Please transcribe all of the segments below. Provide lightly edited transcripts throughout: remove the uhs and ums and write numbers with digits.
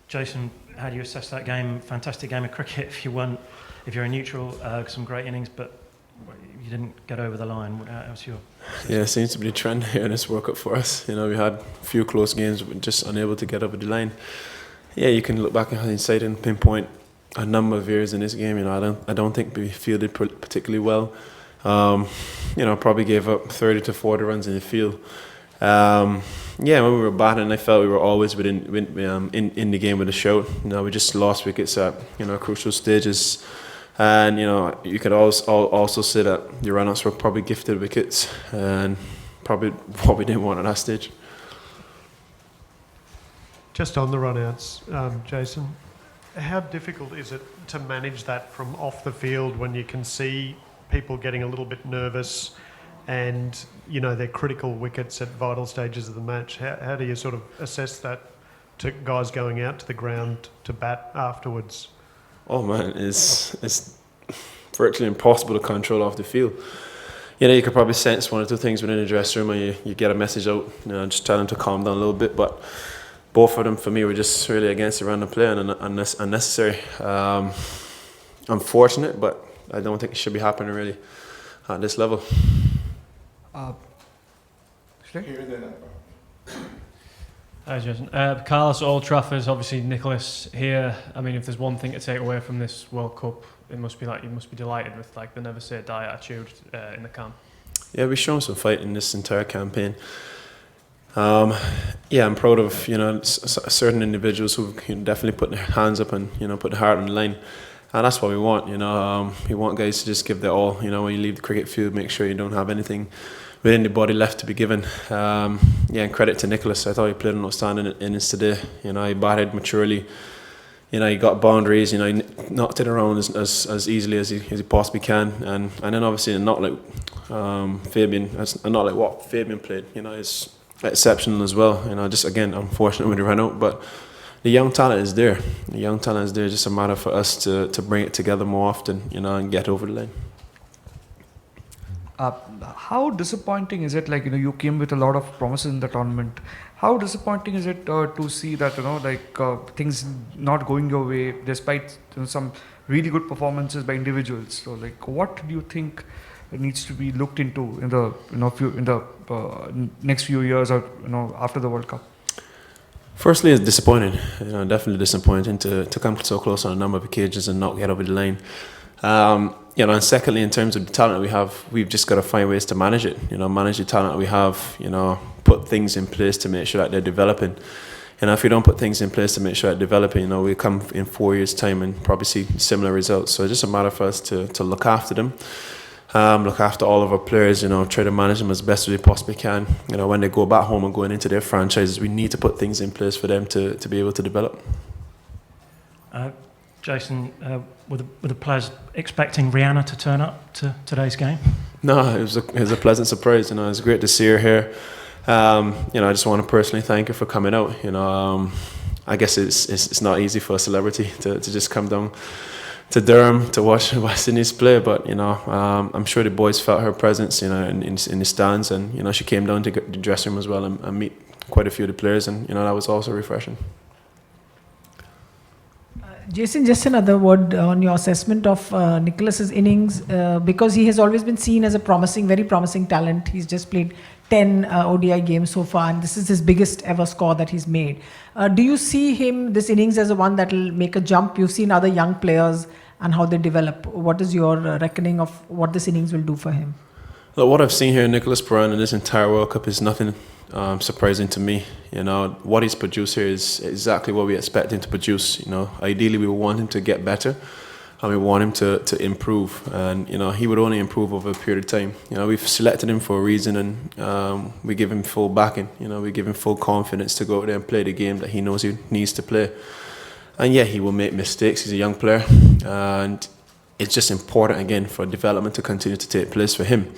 Jason, how do you assess that game? Fantastic game of cricket. If you're a neutral, some great innings, but you didn't get over the line. How's your? Yeah, it seems to be the trend here in this World Cup for us. We had a few close games, but just unable to get over the line. Yeah, you can look back in hindsight and pinpoint a number of errors in this game. I don't think we fielded particularly well. Probably gave up 30 to 40 runs in the field. When we were batting, I felt we were always in the game with a shout. We just lost wickets at crucial stages, and you could also say that the run-outs were probably gifted wickets, and probably what we didn't want at that stage. Just on the run-outs, Jason, how difficult is it to manage that from off the field when you can see people getting a little bit nervous and, they're critical wickets at vital stages of the match? How do you sort of assess that to guys going out to the ground to bat afterwards? Oh man, it's virtually impossible to control off the field. You could probably sense one or two things within the dressing room, and you get a message out, just tell them to calm down a little bit, but both of them, for me, were just really against the random play and unnecessary. Unfortunate, but I don't think it should be happening really at this level. Hi, Jason. Carlos, Old Trafford, obviously Nicholas here. I mean, if there's one thing to take away from this World Cup, it must be you must be delighted with the never say die attitude in the camp. Yeah, we've shown some fight in this entire campaign. I'm proud of certain individuals who definitely put their hands up and put their heart on the line, and that's what we want. We want guys to just give their all. When you leave the cricket field, make sure you don't have anything within the body left to be given. And credit to Nicholas. I thought he played an outstanding innings today. He batted maturely. He got boundaries. He knocked it around as easily as he possibly can, and then obviously not like Fabian, not like what Fabian played. Is exceptional as well. Just again, unfortunate when he ran out, but the young talent is there. Just a matter for us to bring it together more often, and get over the line. How disappointing is it? You came with a lot of promises in the tournament. How disappointing is it to see that things not going your way despite some really good performances by individuals? So what do you think needs to be looked into in the next few years or after the World Cup? Firstly, it's disappointing. Definitely disappointing to come so close on a number of occasions and not get over the line. And secondly, in terms of the talent we have, we've just got to find ways to manage it. Manage the talent we have. Put things in place to make sure that they're developing. If we don't put things in place to make sure that they're developing, we come in 4 years' time and probably see similar results. So it's just a matter for us to look after them. Look after all of our players, try to manage them as best as we possibly can. When they go back home and going into their franchises, we need to put things in place for them to be able to develop. Jason, were the players expecting Rihanna to turn up to today's game? No, it was a pleasant surprise. It was great to see her here. I just want to personally thank her for coming out. I guess it's not easy for a celebrity to just come down to Durham to watch West Indies play, but I'm sure the boys felt her presence, in the stands, and she came down to the dressing room as well and meet quite a few of the players, and that was also refreshing. Jason, just another word on your assessment of Nicholas's innings, because he has always been seen as a very promising talent. He's just played 10 ODI games so far, and this is his biggest ever score that he's made. Do you see this innings as one that will make a jump? You've seen other young players and how they develop. What is your reckoning of what this innings will do for him? Look, what I've seen here in Nicholas Pooran in this entire World Cup is nothing surprising to me. What he's produced here is exactly what we expect him to produce. Ideally we want him to get better, and we want him to improve, and he would only improve over a period of time. We've selected him for a reason, and we give him full backing. We give him full confidence to go out there and play the game that he knows he needs to play. And yeah, he will make mistakes. He's a young player, and it's just important again for development to continue to take place for him.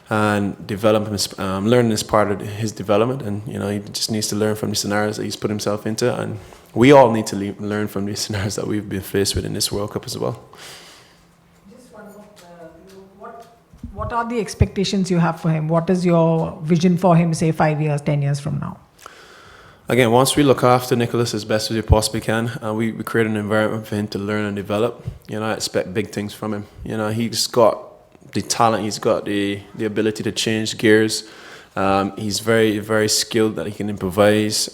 And development, learning is part of his development, and he just needs to learn from the scenarios that he's put himself into, and we all need to learn from the scenarios that we've been faced with in this World Cup as well. Just one more. What are the expectations you have for him? What is your vision for him, say 5 years, 10 years from now? Again, once we look after Nicholas as best as we possibly can, we create an environment for him to learn and develop. You know, I expect big things from him. You know, he's got the talent, he's got the ability to change gears. He's very, very skilled that he can improvise.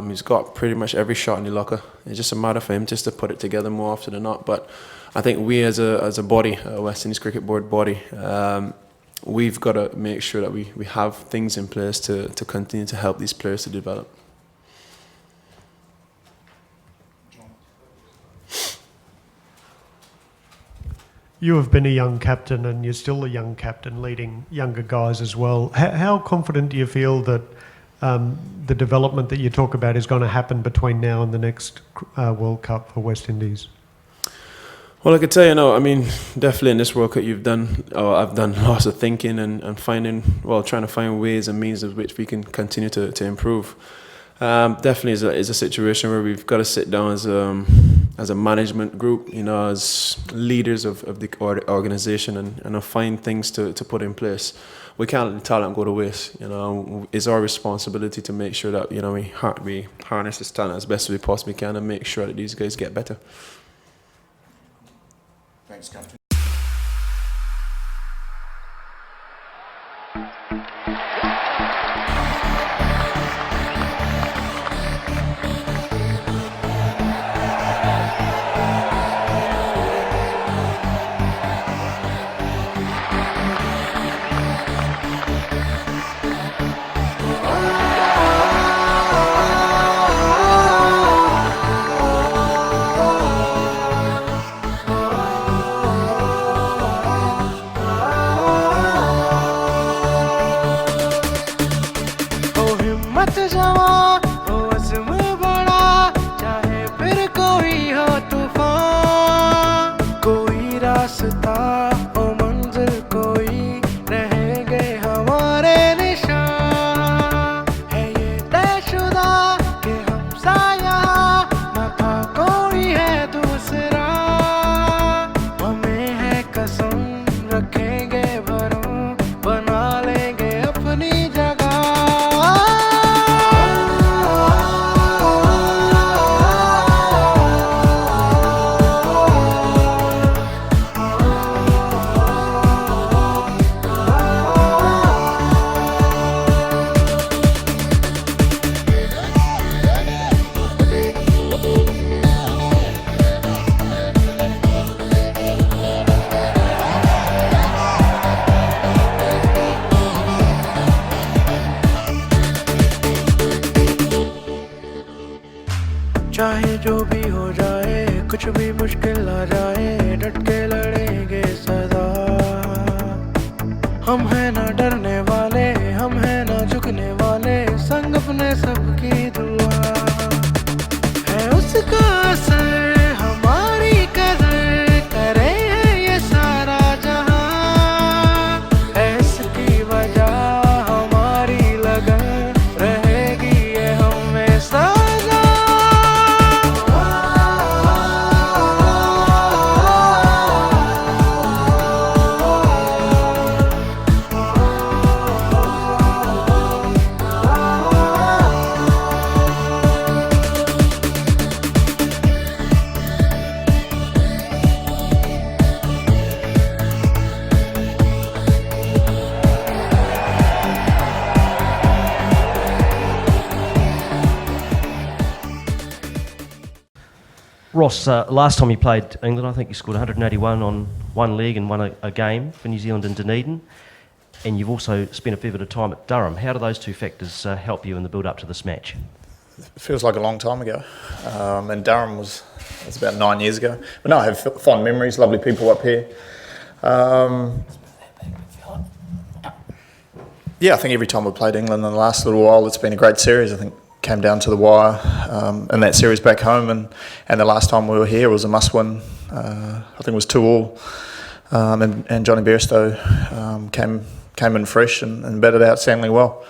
He's got pretty much every shot in the locker. It's just a matter for him just to put it together more often than not. But I think we as a body, a West Indies Cricket Board body, we've got to make sure that we have things in place to continue to help these players to develop. You have been a young captain and you're still a young captain leading younger guys as well. How confident do you feel that the development that you talk about is going to happen between now and the next World Cup for West Indies? Well, I could tell you now, I mean, definitely in this World Cup I've done lots of thinking and trying to find ways and means of which we can continue to improve. Definitely is a situation where we've got to sit down as a management group, you know, as leaders of the organisation and find things to put in place. We can't let the talent go to waste, you know. It's our responsibility to make sure that, you know, we harness this talent as best as we possibly can and make sure that these guys get better. Thanks, Captain. चाहे जो भी हो जाए कुछ भी मुश्किल आ जाए डट के लड़ेंगे सदा हम हैं ना डरने वाले हम हैं ना झुकने वाले संग अपने सबकी दुआ है उसका असर हमारी कदर करे है ये सारा जहां है इसकी वजह हमारी लगन रहेगी ये हमेशा Ross, last time you played England, I think you scored 181 on one leg and won a game for New Zealand in Dunedin, and you've also spent a fair bit of time at Durham. How do those two factors help you in the build-up to this match? It feels like a long time ago, and Durham was about 9 years ago. But no, I have fond memories, lovely people up here. Yeah, I think every time we've played England in the last little while, it's been a great series. I think came down to the wire in that series back home, and the last time we were here was a must-win. I think it was 2-2, and Johnny Bairstow came in fresh and batted outstandingly well.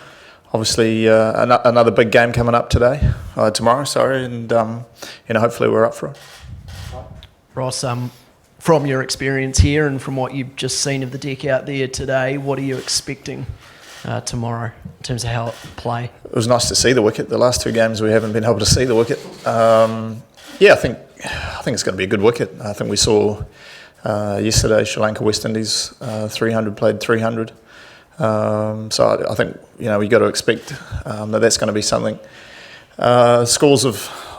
Obviously, another big game coming up tomorrow, and hopefully we're up for it. Ross, from your experience here and from what you've just seen of the deck out there today, what are you expecting tomorrow in terms of how it play? It was nice to see the wicket. The last 2 games we haven't been able to see the wicket. I think it's going to be a good wicket. I think we saw yesterday Sri Lanka West Indies 300 played 300. So I think we got to expect that's going to be something. Scores of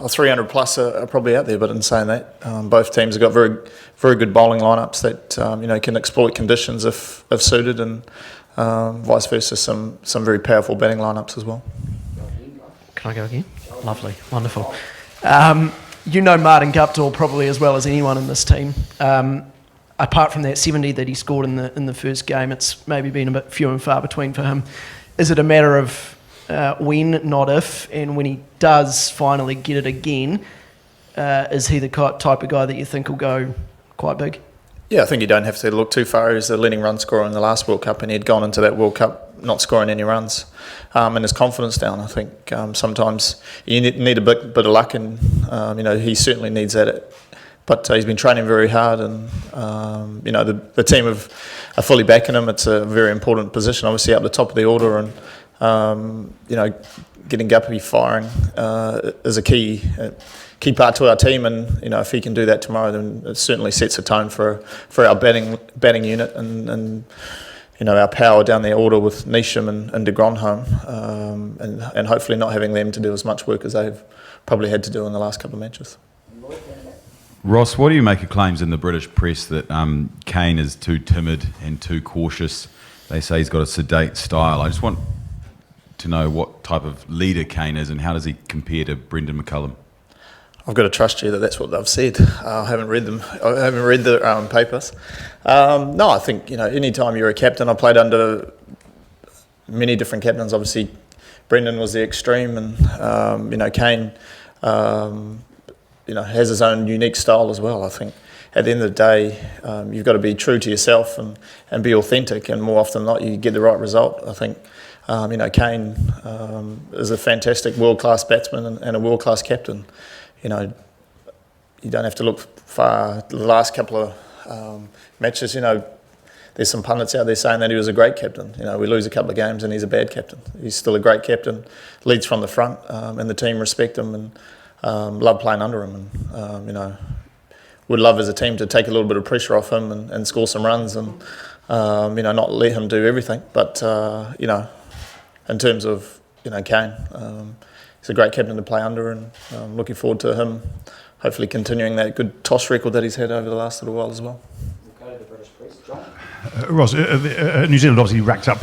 300 plus are probably out there, but in saying that, both teams have got very, very good bowling lineups that can exploit conditions if suited, and vice versa, some very powerful batting lineups as well. Can I go again? Lovely, wonderful. You know Martin Guptill probably as well as anyone in this team. Apart from that 70 that he scored in the first game, it's maybe been a bit few and far between for him. Is it a matter of when, not if, and when he does finally get it again, is he the type of guy that you think will go quite big? Yeah, I think you don't have to look too far. He was the leading run scorer in the last World Cup, and he'd gone into that World Cup not scoring any runs, and his confidence down. I think sometimes you need a bit of luck, and he certainly needs that. But he's been training very hard, and the team are fully backing him. It's a very important position, obviously up the top of the order, and getting Guppy firing is a key part to our team. And if he can do that tomorrow, then it certainly sets a tone for our batting unit, and our power down the order with Neesham and de Grandhomme, and hopefully not having them to do as much work as they've probably had to do in the last couple of matches. Ross, what do you make of claims in the British press that Kane is too timid and too cautious? They say he's got a sedate style. I just want to know what type of leader Kane is, and how does he compare to Brendan McCullum? I've got to trust you that that's what they've said. I haven't read them. I haven't read the papers. No, I think any time you're a captain, I played under many different captains. Obviously, Brendan was the extreme, and Kane. Has his own unique style as well. I think at the end of the day, you've got to be true to yourself and be authentic, and more often than not, you get the right result. I think, Kane is a fantastic world-class batsman and a world-class captain. You don't have to look far. The last couple of matches, there's some pundits out there saying that he was a great captain. We lose a couple of games and he's a bad captain. He's still a great captain, leads from the front, and the team respect him, and love playing under him, and would love as a team to take a little bit of pressure off him and score some runs, and not let him do everything. But in terms of Kane, he's a great captain to play under, and looking forward to him hopefully continuing that good toss record that he's had over the last little while as well. Ross, New Zealand obviously racked up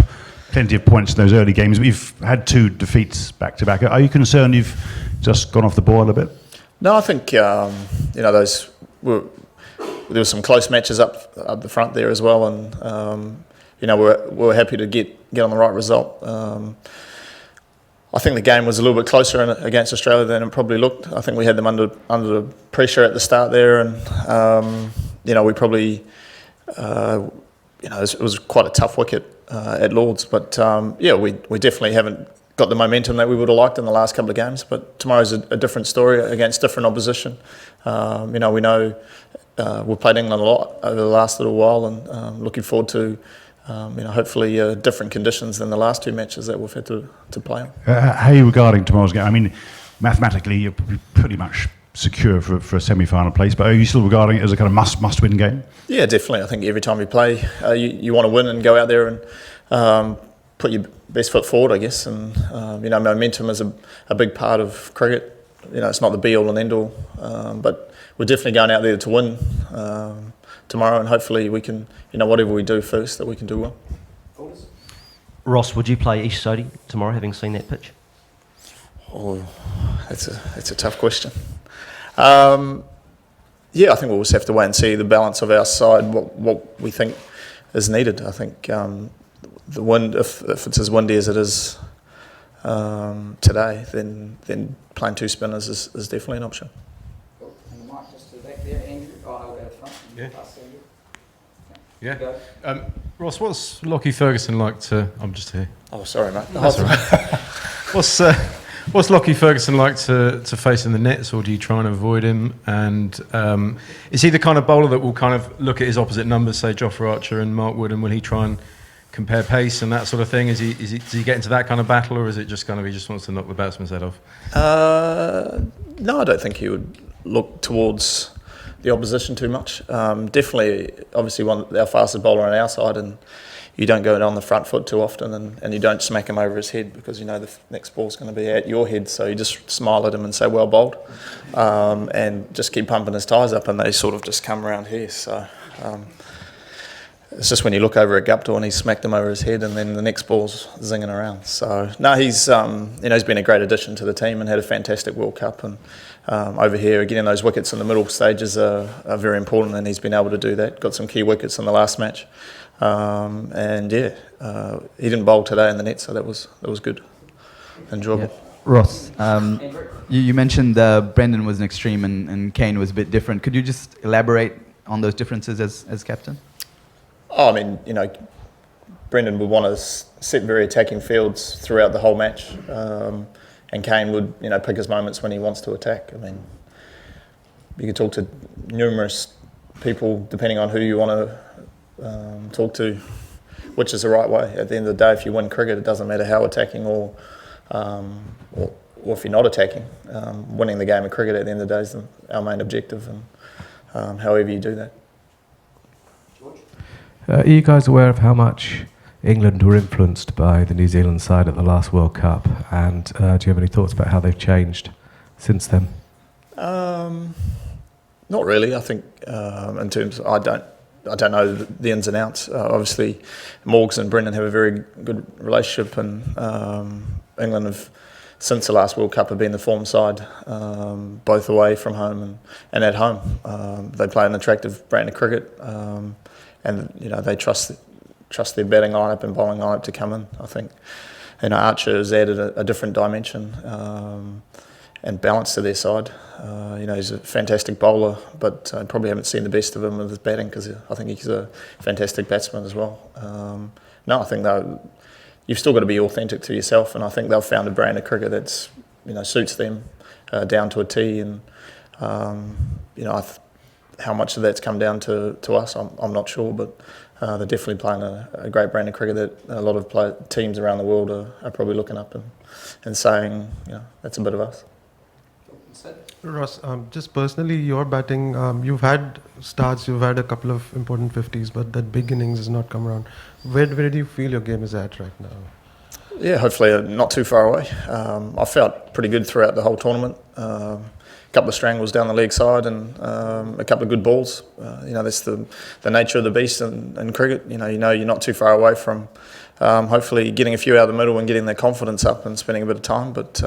plenty of points in those early games, but you've had 2 defeats back to back. Are you concerned you've just gone off the boil a bit? No, I think those there were some close matches up the front there as well, and we're happy to get on the right result. I think the game was a little bit closer against Australia than it probably looked. I think we had them under pressure at the start there, and we probably it was quite a tough wicket at Lords, but we definitely haven't got the momentum that we would have liked in the last couple of games. But tomorrow's a different story against different opposition. We know we've played England a lot over the last little while, and looking forward to hopefully different conditions than the last 2 matches that we've had to play on. How are you regarding tomorrow's game? I mean, mathematically you're pretty much secure for a semi-final place, but are you still regarding it as a kind of must-win game? Yeah, definitely. I think every time you play, you want to win and go out there and put your best foot forward, I guess. And momentum is a big part of cricket. It's not the be-all and end-all, but we're definitely going out there to win tomorrow, and hopefully we can, whatever we do first, that we can do well. Ross, would you play Ish Sodhi tomorrow, having seen that pitch? Oh, that's a tough question. I think we'll just have to wait and see the balance of our side, what we think is needed. I think the wind, if it's as windy as it is today, then playing 2 spinners is definitely an option. Cool. And the mic just to the back there, Andrew. I'll go to the front. Yeah. Pass to you. Yeah. Ross, what's Lockie Ferguson like to... I'm just here. Oh, sorry, mate. That's all right. What's Lockie Ferguson like to face in the nets, or do you try and avoid him? And is he the kind of bowler that will kind of look at his opposite numbers, say Jofra Archer and Mark Wood, and will he try and compare pace and that sort of thing? Does he get into that kind of battle, or is it just kind of he just wants to knock the batsman's head off? No, I don't think he would look towards the opposition too much. Definitely, obviously, our fastest bowler on our side, and you don't go on the front foot too often, and you don't smack him over his head because you know the next ball's going to be at your head, so you just smile at him and say, well bowled, and just keep pumping his tyres up, and they sort of just come around here. So it's just when you look over at Guptill and he's smacked him over his head, and then the next ball's zinging around. So no, he's he's been a great addition to the team and had a fantastic World Cup, and over here getting those wickets in the middle stages are very important, and he's been able to do that. Got some key wickets in the last match. He didn't bowl today in the net, so that was good, enjoyable. Yeah. Ross, you mentioned Brendan was an extreme and Kane was a bit different. Could you just elaborate on those differences as captain? Oh, I mean, Brendan would want to set very attacking fields throughout the whole match, and Kane would pick his moments when he wants to attack. I mean, you could talk to numerous people depending on who you want to talk to, which is the right way. At the end of the day, if you win cricket, it doesn't matter how attacking or if you're not attacking. Winning the game of cricket at the end of the day is our main objective, and however you do that. Are you guys aware of how much England were influenced by the New Zealand side at the last World Cup, and do you have any thoughts about how they've changed since then? Not really. I think in terms of, I don't know the ins and outs. Obviously, Morgs and Brendan have a very good relationship, and England have, since the last World Cup, have been the form side, both away from home and at home. They play an attractive brand of cricket, and they trust their batting lineup and bowling lineup to come in. I think Archer has added a different dimension and balance to their side. He's a fantastic bowler, but I probably haven't seen the best of him with his batting because I think he's a fantastic batsman as well. I think you've still got to be authentic to yourself, and I think they've found a brand of cricket that's suits them down to a T. And how much of that's come down to us, I'm not sure, but they're definitely playing a great brand of cricket that a lot of teams around the world are probably looking up and saying, that's a bit of us. Ross, just personally, your batting, you've had starts, you've had a couple of important 50s, but that big innings has not come around. Where do you feel your game is at right now? Yeah, hopefully not too far away. I felt pretty good throughout the whole tournament. A couple of strangles down the leg side and a couple of good balls. That's the nature of the beast in cricket. You're not too far away from hopefully getting a few out of the middle and getting their confidence up and spending a bit of time. But,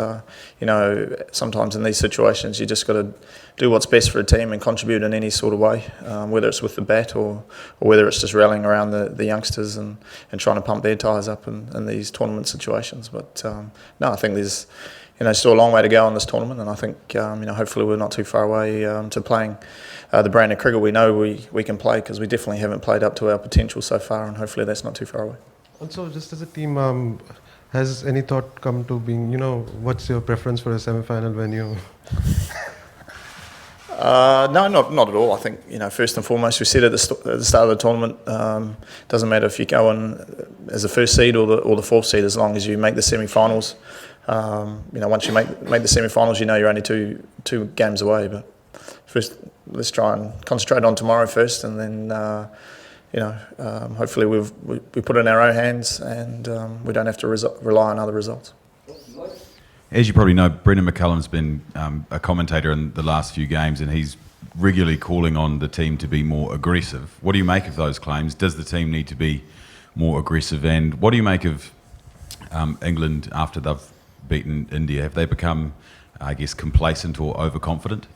sometimes in these situations, you just got to do what's best for a team and contribute in any sort of way, whether it's with the bat or whether it's just rallying around the youngsters and trying to pump their tyres up in these tournament situations. But, I think there's still a long way to go in this tournament, and I think hopefully we're not too far away to playing the brand of cricket we know we can play, because we definitely haven't played up to our potential so far, and hopefully that's not too far away. And so, just as a team, has any thought come to being, what's your preference for a semi-final venue? No, not at all. I think, first and foremost, we said at the start of the tournament, doesn't matter if you go in as the first seed or the fourth seed, as long as you make the semi-finals. Once you make the semi-finals, you're only two games away. But first, let's try and concentrate on tomorrow first, and then hopefully we put it in our own hands, and we don't have to rely on other results. As you probably know, Brendan McCullum's been a commentator in the last few games, and he's regularly calling on the team to be more aggressive. What do you make of those claims? Does the team need to be more aggressive? And what do you make of England after they've beaten India? Have they become, complacent or overconfident?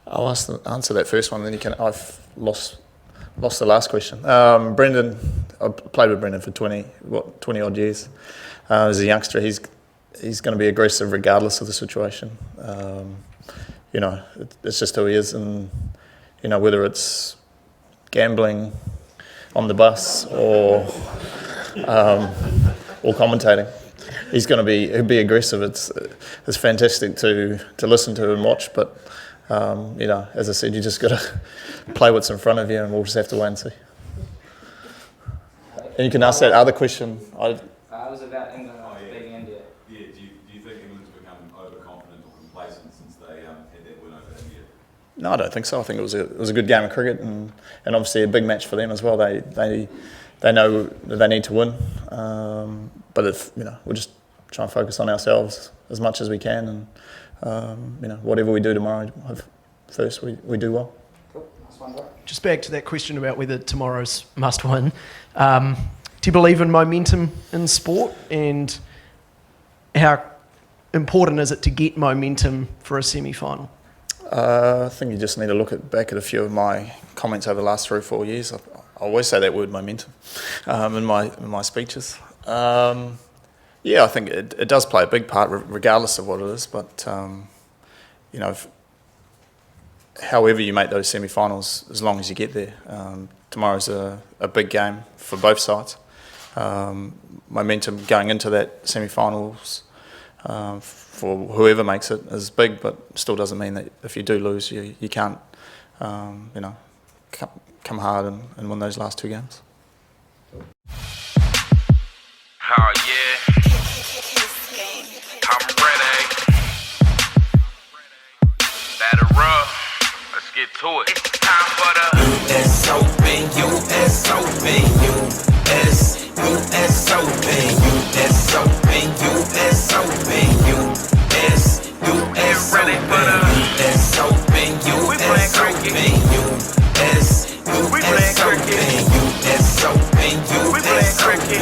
I'll answer that first one, then I've lost the last question. Brendan, I played with Brendan for 20 odd years. As a youngster, he's going to be aggressive regardless of the situation. It's just who he is, and whether it's gambling on the bus or commentating, he'll be aggressive. It's fantastic to listen to and watch, but as I said, you just got to play what's in front of you, and we'll just have to wait and see. And you can ask that other question. I was about England beating India. Yeah, do you think England's become overconfident or complacent since they had that win over India? No, I don't think so. I think it was a good game of cricket and obviously a big match for them as well. They know that they need to win, but if we'll just try and focus on ourselves as much as we can, and whatever we do tomorrow, first we do well. Just back to that question about whether tomorrow's must win. Do you believe in momentum in sport, and how important is it to get momentum for a semi-final? I think you just need to look back at a few of my comments over the last 3 or 4 years. I always say that word momentum in my speeches. I think it does play a big part, regardless of what it is. But however you make those semi-finals, as long as you get there, tomorrow's a big game for both sides. Momentum going into that semi-finals for whoever makes it is big, but still doesn't mean that if you do lose, you can't come hard and win those last 2 games. Oh yeah, I'm ready. Batter up, let's get to it. It's time for the USOP, USOP, US, USOP, USOP, USOP, US, US. Ready for the USOP, USOP, US, USOP, USOP, USOP. We playing cricket,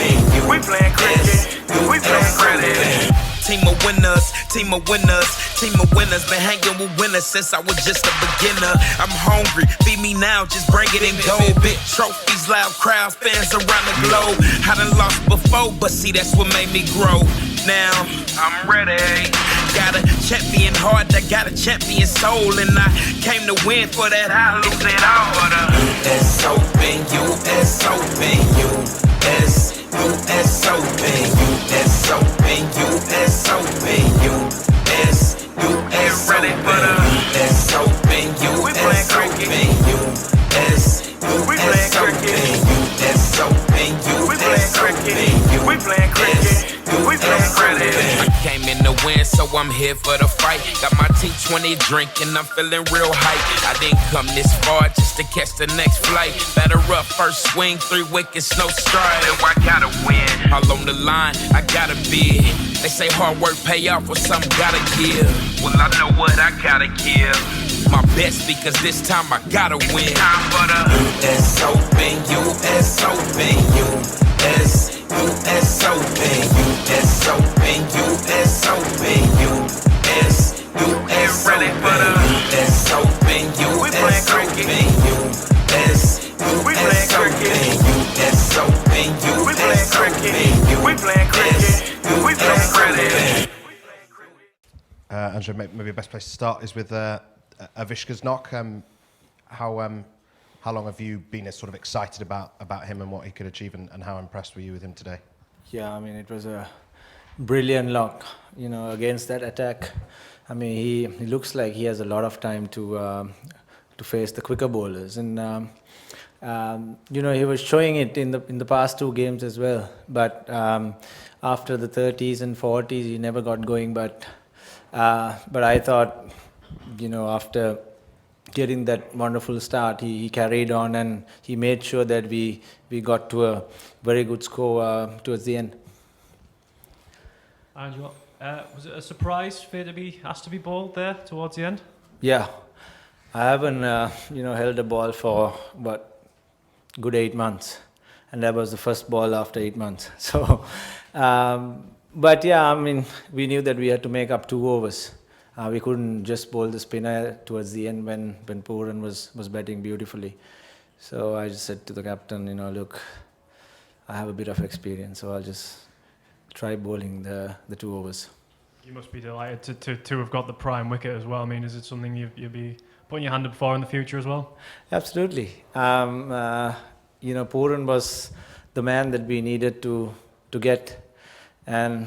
we playing cricket. Team of winners, team of winners, team of winners. Been hanging with winners since I was just a beginner. I'm hungry, feed me now, just bring it and go. Big trophies, loud crowds, fans around the globe. I done lost before, but see that's what made me grow. Now I'm ready. Got a champion heart, I got a champion soul, and I came to win. For that I lose it all. For the USOP, USOP, US, USOP, USOP, USOP, US, US. Ready for the USOP, USOP, US, we playing cricket, USOP, USOP, we playing cricket. We playing cricket. I came in to win, so I'm here for the fight. Got my T20 drink and I'm feeling real hype. I didn't come this far just to catch the next flight. Batter up, first swing, 3 wickets, no strike. So I gotta win. All on the line, I gotta bid. They say hard work pay off, or something gotta give. Well, I know what I gotta give. My best, because this time I gotta win. Time for the USOP, USOP, US, USOP, USOP, USOP, US, US. Ready for the USOP, USOP, US, we playing cricket, USOP, we playing cricket, we playing cricket, we playing cricket. Angelo, maybe the best place to start is with Avishka's knock. How long have you been sort of excited about him and what he could achieve, and how impressed were you with him today? Yeah, I mean, it was a brilliant knock, against that attack. I mean, he looks like he has a lot of time to face the quicker bowlers, and he was showing it in the past 2 games as well. But after the 30s and 40s, he never got going. But I thought, after getting that wonderful start, he carried on, and he made sure that we got to a very good score towards the end. Angelo, was it a surprise for you to be asked to be bowled there towards the end? Yeah, I haven't held a ball for good 8 months, and that was the first ball after 8 months. So, but yeah, I mean, we knew that we had to make up 2 overs. We couldn't just bowl the spinner towards the end when Pooran was batting beautifully. So I just said to the captain, look, I have a bit of experience, so I'll just try bowling the 2 overs. You must be delighted to have got the prime wicket as well. I mean, is it something you'll be putting your hand up for in the future as well? Absolutely. Pooran was the man that we needed to get, and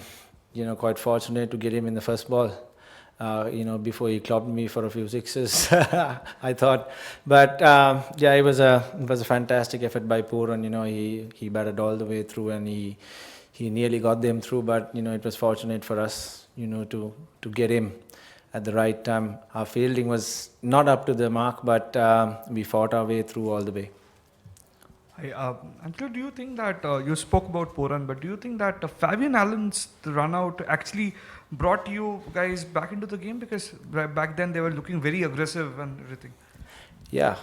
quite fortunate to get him in the first ball. before he clobbed me for a few sixes, I thought. But yeah, it was a fantastic effort by Pooran. He batted all the way through, and he nearly got them through. But it was fortunate for us, to get him at the right time. Our fielding was not up to the mark, but we fought our way through all the way. Angelo, do you think that you spoke about Pooran, but do you think that Fabian Allen's run out actually brought you guys back into the game, because back then they were looking very aggressive and everything? Yeah,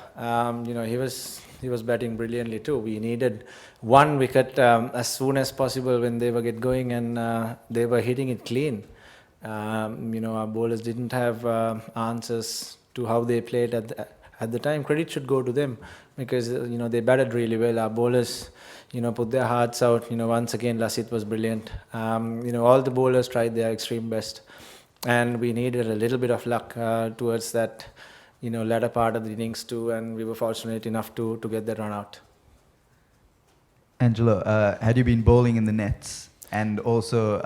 he was batting brilliantly too. We needed one wicket as soon as possible when they were get going, and they were hitting it clean. Our bowlers didn't have answers to how they played at the time. Credit should go to them, because they batted really well. Our bowlers put their hearts out. Once again, Lasith was brilliant. All the bowlers tried their extreme best, and we needed a little bit of luck towards that latter part of the innings too, and we were fortunate enough to get that run out. Angelo, had you been bowling in the nets, and also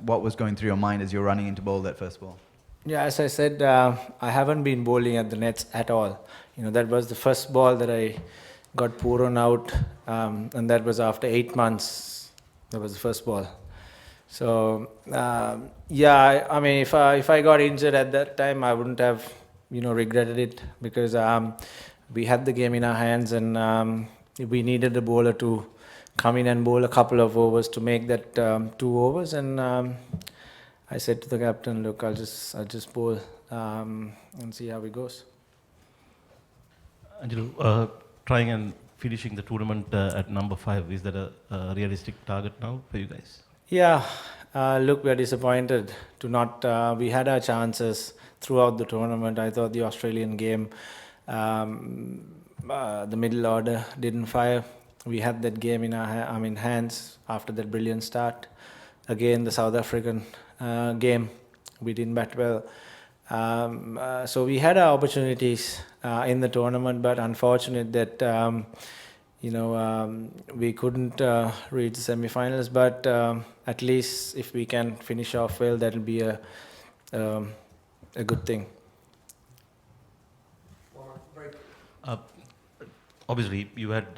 what was going through your mind as you're running into bowl that first ball? Yeah, as I said, I haven't been bowling at the nets at all. That was the first ball that I got Pooran out, and that was after 8 months. That was the first ball. So yeah, I mean, if I got injured at that time, I wouldn't have regretted it, because we had the game in our hands, and we needed the bowler to come in and bowl a couple of overs to make that 2 overs, and I said to the captain, look, I'll just bowl and see how it goes. Angelo, trying and finishing the tournament at number 5, is that a realistic target now for you guys? Yeah, look, we're disappointed to not. We had our chances throughout the tournament. I thought the Australian game, the middle order didn't fire. We had that game in our hands after that brilliant start. Again, the South African game, we didn't bat well. So we had our opportunities in the tournament, but unfortunate that we couldn't reach the semi-finals. But at least if we can finish off well, that'll be a good thing. Obviously, you had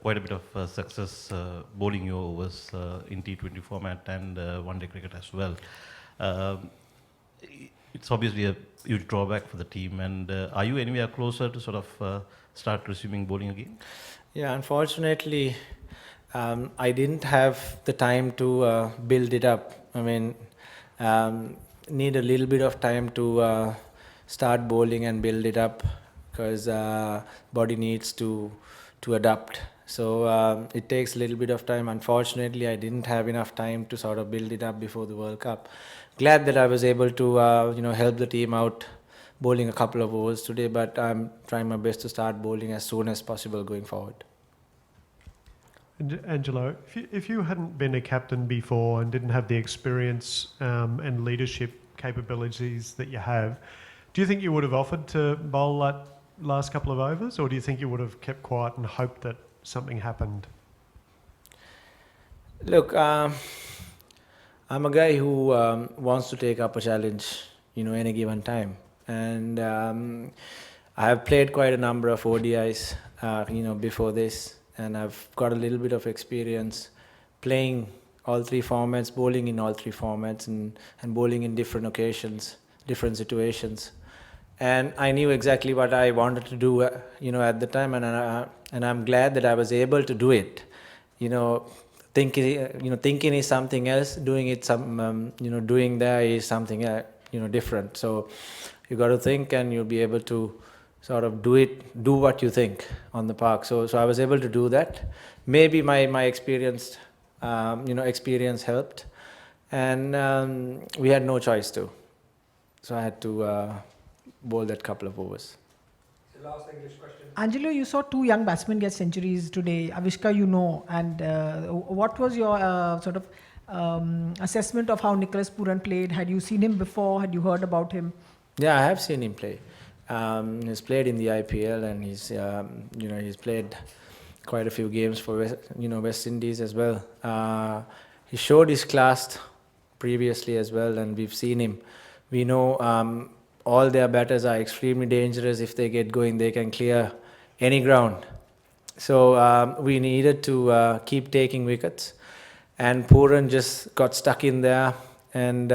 quite a bit of success bowling your overs in T20 format and one-day cricket as well. It's obviously a huge drawback for the team. And are you anywhere closer to sort of start resuming bowling again? Yeah, unfortunately, I didn't have the time to build it up. I mean, need a little bit of time to start bowling and build it up, because body needs to adapt. So it takes a little bit of time. Unfortunately, I didn't have enough time to sort of build it up before the World Cup. Glad that I was able to help the team out bowling a couple of overs today, but I'm trying my best to start bowling as soon as possible going forward. Angelo, if you hadn't been a captain before and didn't have the experience and leadership capabilities that you have, do you think you would have offered to bowl that last couple of overs, or do you think you would have kept quiet and hoped that something happened? Look, I'm a guy who wants to take up a challenge, any given time. And I have played quite a number of ODIs, before this, and I've got a little bit of experience playing all 3 formats, bowling in all 3 formats, and bowling in different occasions, different situations. And I knew exactly what I wanted to do, at the time, and I'm glad that I was able to do it. Thinking is something else. Doing it, doing there is something, different. So you got to think, and you'll be able to sort of do what you think on the park. So I was able to do that. Maybe my experience helped, and we had no choice to. So I had to bowl that couple of overs. The last English question. Angelo, you saw 2 young batsmen get centuries today. Avishka, and what was your sort of assessment of how Nicholas Pooran played? Had you seen him before? Had you heard about him? Yeah, I have seen him play. He's played in the IPL, and he's played quite a few games for West Indies as well. He showed his class previously as well, and we've seen him We know all their batters are extremely dangerous. If they get going, they can clear any ground. So we needed to keep taking wickets, and Pooran just got stuck in there, and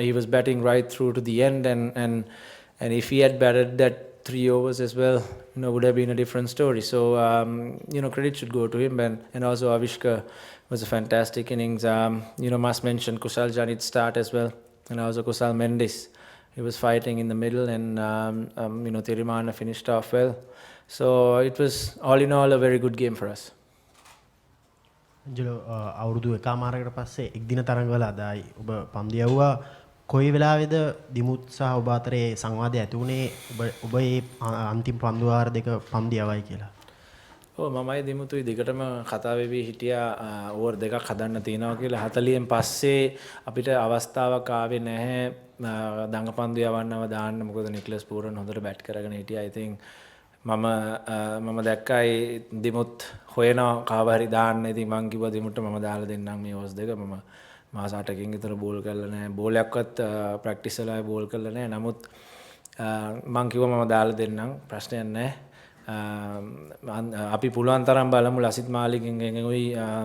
he was batting right through to the end, and if he had batted that 3 overs as well, would have been a different story. So credit should go to him, and also Avishka was a fantastic innings. Must mention Kusal Janit's start as well, and also Kusal Mendis. He was fighting in the middle, and Thirimana finished off well. So it was all in all a very good game for us. Angelo, අවුරුදු එකමාරකට පස්සේ එක් දින තරඟවල අදයි ඔබ පන්දු යවුවා. කොයි වෙලාවේද දිමුත් සහ ඔබ අතරේ සංවාදය ඇති වුණේ ඔබ මේ අන්තිම පන්දු වාර දෙක පන්දු යවයි කියලා? මමයි දිමුතුයි දිගටම කතා වෙවි හිටියා ඕවර් දෙකක් හදන්න තියෙනවා කියලා. 40න් පස්සේ අපිට අවස්ථාවක් ආවේ නැහැ දඟපන්දු යවන්නව දාන්න. මොකද නික්ලස් පූරන් හොඳට බැට් කරගෙන හිටියා. I think මම දැක්කයි දිමුත් හොයනවා කාව හරි දාන්න. ඉතින් මං කිව්වා දිමුට මම දාලා දෙන්නම් මේ ඕවර්ස් දෙක. මම මාස 8කින් විතර බෝල් කරලා නැහැ. බෝලයක්වත් ප්‍රැක්ටිස් වලයි බෝල් කරලා නැහැ. නමුත් මං කිව්වා මම දාලා දෙන්නම්, ප්‍රශ්නයක් නැහැ. අපි පුළුවන් තරම් බලමු ලසිත් මාලිගෙන් උයි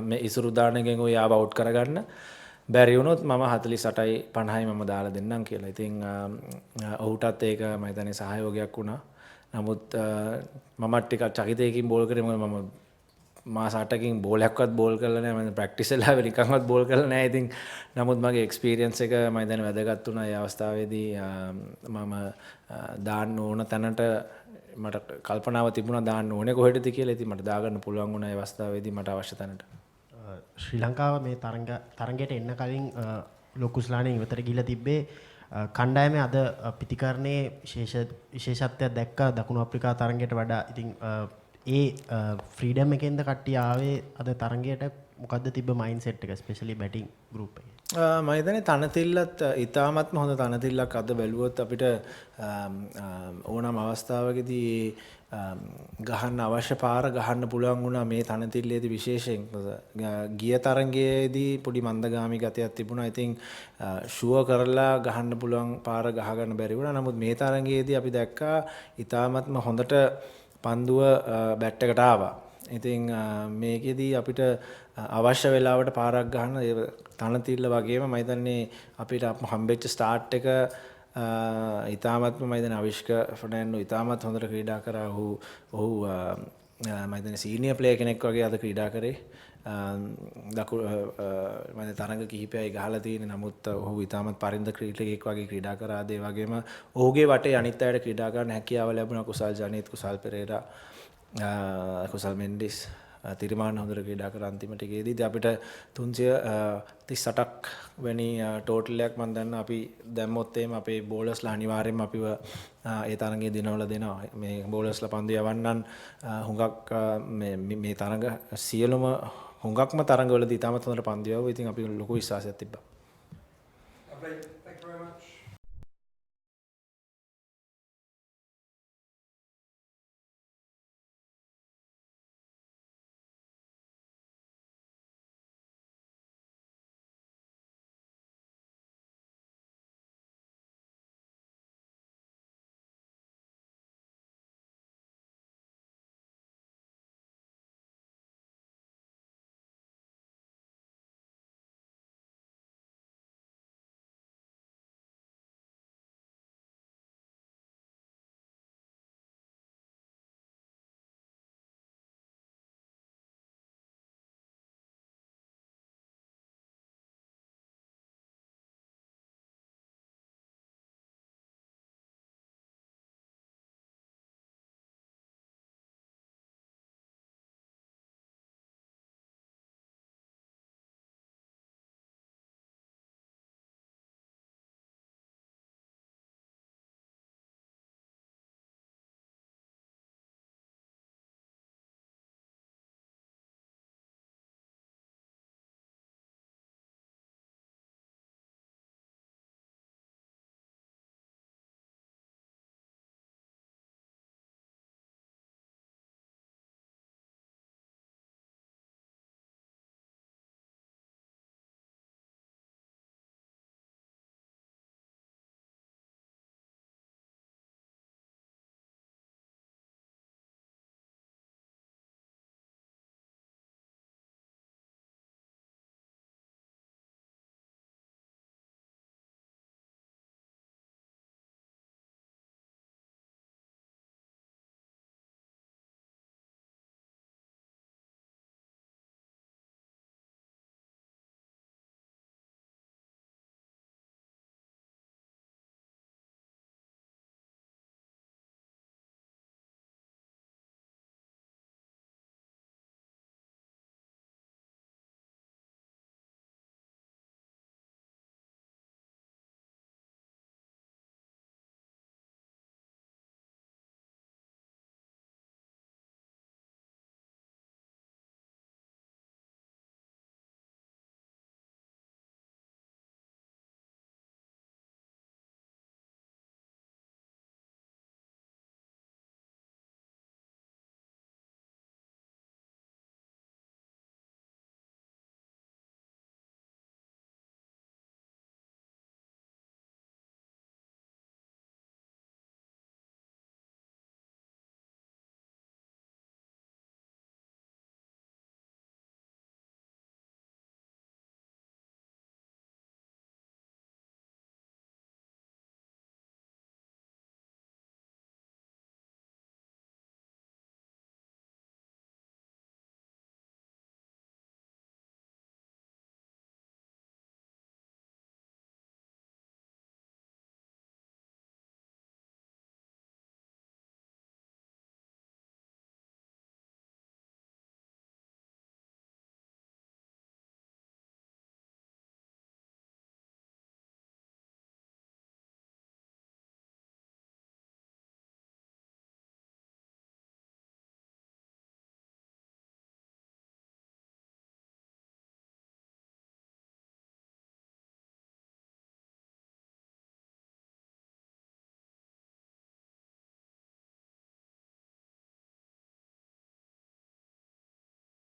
මේ ඉසුරු දානගෙන් උයි ආව අවුට් කරගන්න. බැරි වුණොත් මම 48යි 50යි මම දාලා දෙන්නම් කියලා. ඉතින් ඔහුටත් ඒක මම හිතන්නේ සහයෝගයක් වුණා. නමුත් මමත් ටිකක් චකිතයකින් බෝල් කරේ. මොකද මම මාස 8කින් බෝලයක්වත් බෝල් කරලා නැහැ. මම ප්‍රැක්ටිස් වල නිකන්වත් බෝල් කරලා නැහැ. ඉතින් නමුත් මගේ එක්ස්පීරියන්ස් එක මම හිතන්නේ වැදගත් වුණා. ඒ අවස්ථාවේදී මම දාන්න ඕන තැනට මට කල්පනාව තිබුණා දාන්න ඕනේ කොහෙටද කියලා. ඉතින් මට දාගන්න පුළුවන් වුණා ඒ අවස්ථාවේදී මට අවශ්‍ය තැනට. ශ්‍රී ලංකාව මේ තරඟයට එන්න කලින් ලොකු ස්ලානේ ඉවතට ගිහිල්ලා තිබ්බේ. කණ්ඩායමේ අද පිටිකරණේ විශේෂත්වයක් දැක්කා දකුණු අප්‍රිකා තරඟයට වඩා. ඉතින් ඒ ෆ්‍රීඩම් එකෙන්ද කට්ටිය ආවේ අද තරඟයට? මොකද්ද තිබ්බ මයින්ඩ් සෙට් එක ස්පෙෂලි බැටිං ගෲප් එකේ? මම හිතන්නේ තනතිල්ලත් ඉතාමත්ම හොඳ තනතිල්ලක් අද බැලුවොත් අපිට ඕනම අවස්ථාවකදී ගහන්න අවශ්‍ය පාර ගහන්න පුළුවන් වුණා මේ තනතිල්ලේදී විශේෂයෙන්. ගිය තරඟයේදී පොඩි මන්දගාමී ගතියක් තිබුණා. ඉතින් ෂුවර් කරලා ගහන්න පුළුවන් පාර ගහ ගන්න බැරි වුණා. නමුත් මේ තරඟයේදී අපි දැක්කා ඉතාමත්ම හොඳට පන්දුව බැට් එකට ආවා. ඉතින් මේකෙදී අපිට අවශ්‍ය වෙලාවට පාරක් ගන්න තනතිල්ල වගේම මම හිතන්නේ අපිට හම්බෙච්ච ස්ටාර්ට් එක ඉතාමත්ම මම හිතන්නේ අවිෂ්ක ෆර්නැන්ඩෝ ඉතාමත් හොඳට ක්‍රීඩා කරා. ඔහු මම හිතන්නේ සීනියර් ප්ලේයර් කෙනෙක් වගේ අද ක්‍රීඩා කරේ. මම තරඟ කිහිපයයි ගහලා තියෙන්නේ. නමුත් ඔහු ඉතාමත් පරින්ද ක්‍රීඩකයෙක් වගේ ක්‍රීඩා කරා. ඒ වගේම ඔහුගේ වටේ අනිත් අයට ක්‍රීඩා කරන්න හැකියාව ලැබුණා. කුසල් ජනීත්, කුසල් පෙරේරා, කුසල් මෙන්ඩිස්, තිරිමාන්න හොඳට ක්‍රීඩා කර අන්තිම ටිකේදී ඉතින් අපිට 338ක් වැනි ටෝටල් එකක් මම දන්නවා අපි දැම්මොත් එහෙම අපේ බෝලර්ස්ලා අනිවාර්යයෙන්ම අපිව ඒ තරඟයේ දිනවල දෙනවා. මේ බෝලර්ස්ලා පන්දු යවන්නන් හුඟක් මේ තරඟ සියලුම හුඟක්ම තරඟවලදී තාමත් හොඳට පන්දු යවුවා. ඉතින් අපි ලොකු විශ්වාසයක් තිබ්බා.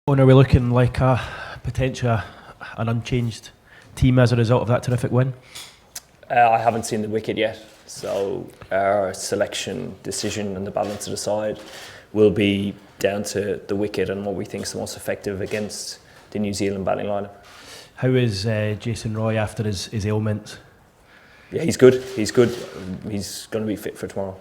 Are we looking like a potential an unchanged team as a result of that terrific win? I haven't seen the wicket yet, so our selection decision and the balance of the side will be down to the wicket and what we think is the most effective against the New Zealand batting lineup. How is Jason Roy after his ailment? Yeah, he's good. He's good. He's going to be fit for tomorrow.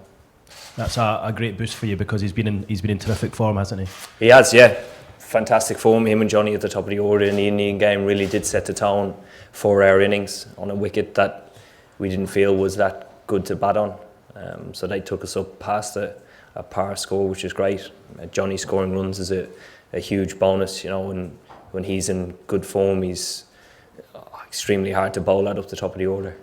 That's a great boost for you because he's been in terrific form, hasn't he? He has, yeah. Fantastic form. Him and Johnny at the top of the order in the Indian game really did set the tone for our innings on a wicket that we didn't feel was that good to bat on. So they took us up past a par score, which is great. Johnny scoring runs is a huge bonus. You know, when he's in good form, he's extremely hard to bowl at up the top of the order.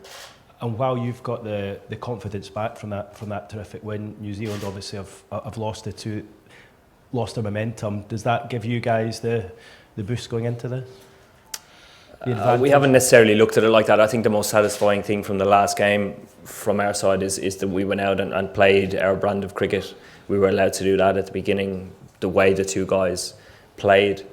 And while you've got the confidence back from that terrific win, New Zealand obviously have lost their momentum. Does that give you guys the boost going into this? We haven't necessarily looked at it like that. I think the most satisfying thing from the last game from our side is that we went out and played our brand of cricket. We were allowed to do that at the beginning. The way the two guys played,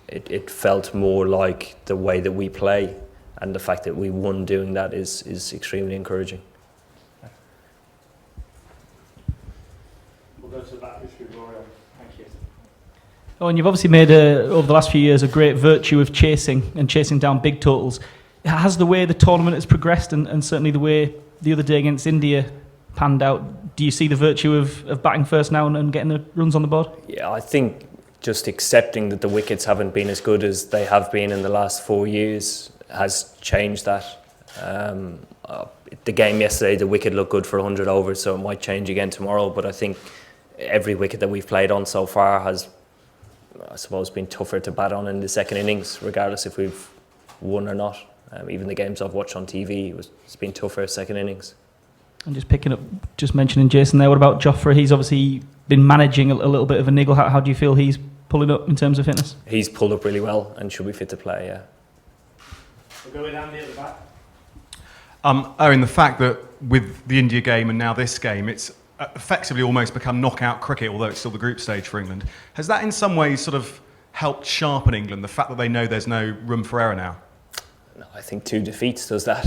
it felt more like the way that we play, and the fact that we won doing that is extremely encouraging. We'll go to the back history, Gloria. Thank you. Oh, and you've obviously made over the last few years a great virtue of chasing down big totals. Has the way the tournament has progressed and certainly the way the other day against India panned out, do you see the virtue of batting first now and getting the runs on the board? Yeah, I think just accepting that the wickets haven't been as good as they have been in the last 4 years has changed that. The game yesterday, the wicket looked good for 100 overs, so it might change again tomorrow, but I think every wicket that we've played on so far has, I suppose, been tougher to bat on in the second innings, regardless if we've won or not. Even the games I've watched on TV, it's been tougher second innings. And just mentioning Jason there, what about Joffrey? He's obviously been managing a little bit of a niggle. How do you feel he's pulling up in terms of fitness? He's pulled up really well and should be fit to play, yeah. We'll go with Andy at the back. Eoin, the fact that with the India game and now this game, it's effectively almost become knockout cricket, although it's still the group stage for England. Has that in some ways sort of helped sharpen England, the fact that they know there's no room for error now? No, I think 2 defeats does that.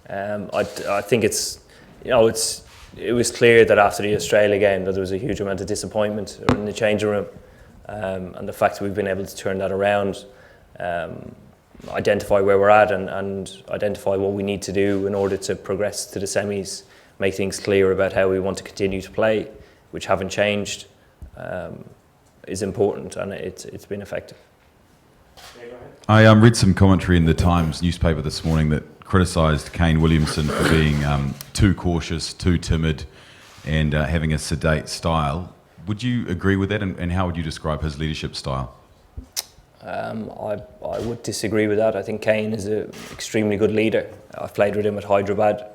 I think it was clear that after the Australia game that there was a huge amount of disappointment in the changing room, and the fact that we've been able to turn that around, identify where we're at and identify what we need to do in order to progress to the semis, make things clear about how we want to continue to play, which haven't changed, is important, and it's been effective. I read some commentary in the Times newspaper this morning that criticised Kane Williamson for being too cautious, too timid, and having a sedate style. Would you agree with that, and how would you describe his leadership style? I would disagree with that. I think Kane is an extremely good leader. I've played with him at Hyderabad.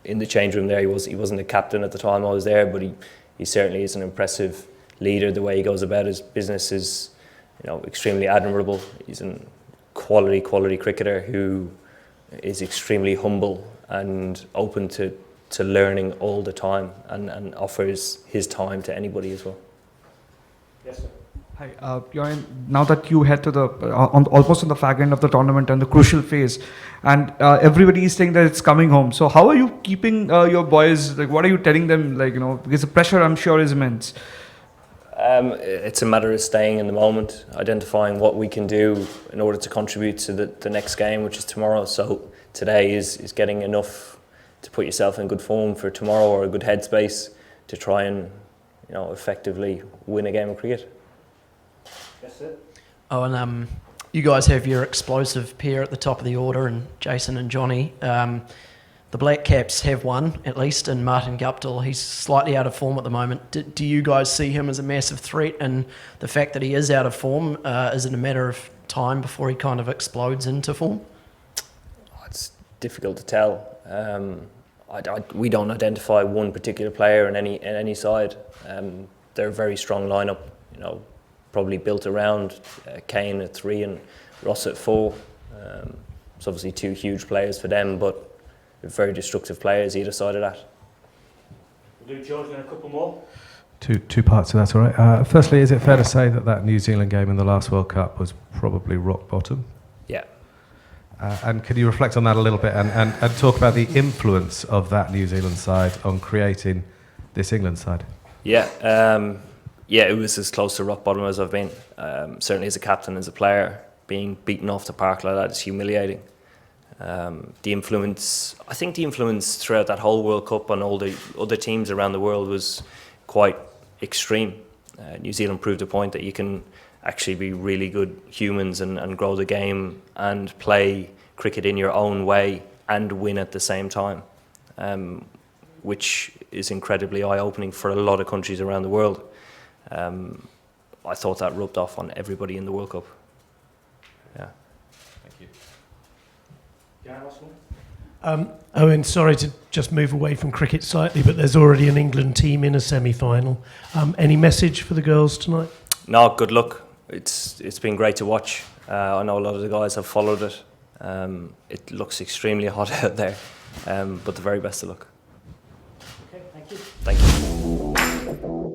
In the change room there, he wasn't the captain at the time I was there, but he certainly is an impressive leader. The way he goes about his business is, extremely admirable. He's a quality cricketer who is extremely humble and open to learning all the time and offers his time to anybody as well. Yes, sir. Hi, Eoin, now that you head to almost on the fag end of the tournament and the crucial phase, and everybody is saying that it's coming home. So how are you keeping your boys? Like, what are you telling them? Because the pressure, I'm sure, is immense. It's a matter of staying in the moment, identifying what we can do in order to contribute to the next game, which is tomorrow. So today is getting enough to put yourself in good form for tomorrow, or a good headspace to try and effectively win a game of cricket. That's it. Oh, and you guys have your explosive pair at the top of the order, and Jason and Johnny. The Black Caps have one, at least, in Martin Guptill. He's slightly out of form at the moment. Do you guys see him as a massive threat? And the fact that he is out of form, is it a matter of time before he kind of explodes into form? It's difficult to tell. We don't identify one particular player in any side. They're a very strong lineup, probably built around Kane at 3 and Ross at 4. It's obviously 2 huge players for them, but very destructive players either side of that. We'll do George and a couple more. Two parts to that, all right. Firstly, is it fair to say that that New Zealand game in the last World Cup was probably rock bottom? Yeah. And could you reflect on that a little bit and talk about the influence of that New Zealand side on creating this England side? Yeah, it was as close to rock bottom as I've been. Certainly as a captain, as a player, being beaten off the park like that is humiliating. The influence throughout that whole World Cup on all the other teams around the world was quite extreme. New Zealand proved a point that you can actually be really good humans and grow the game and play cricket in your own way and win at the same time, which is incredibly eye-opening for a lot of countries around the world. I thought that rubbed off on everybody in the World Cup. Yeah. Thank you. Eoin, sorry to just move away from cricket slightly, but there's already an England team in a semi-final. Any message for the girls tonight? No, good luck. It's been great to watch. I know a lot of the guys have followed it. It looks extremely hot out there, but the very best of luck. Okay, thank you. Thank you.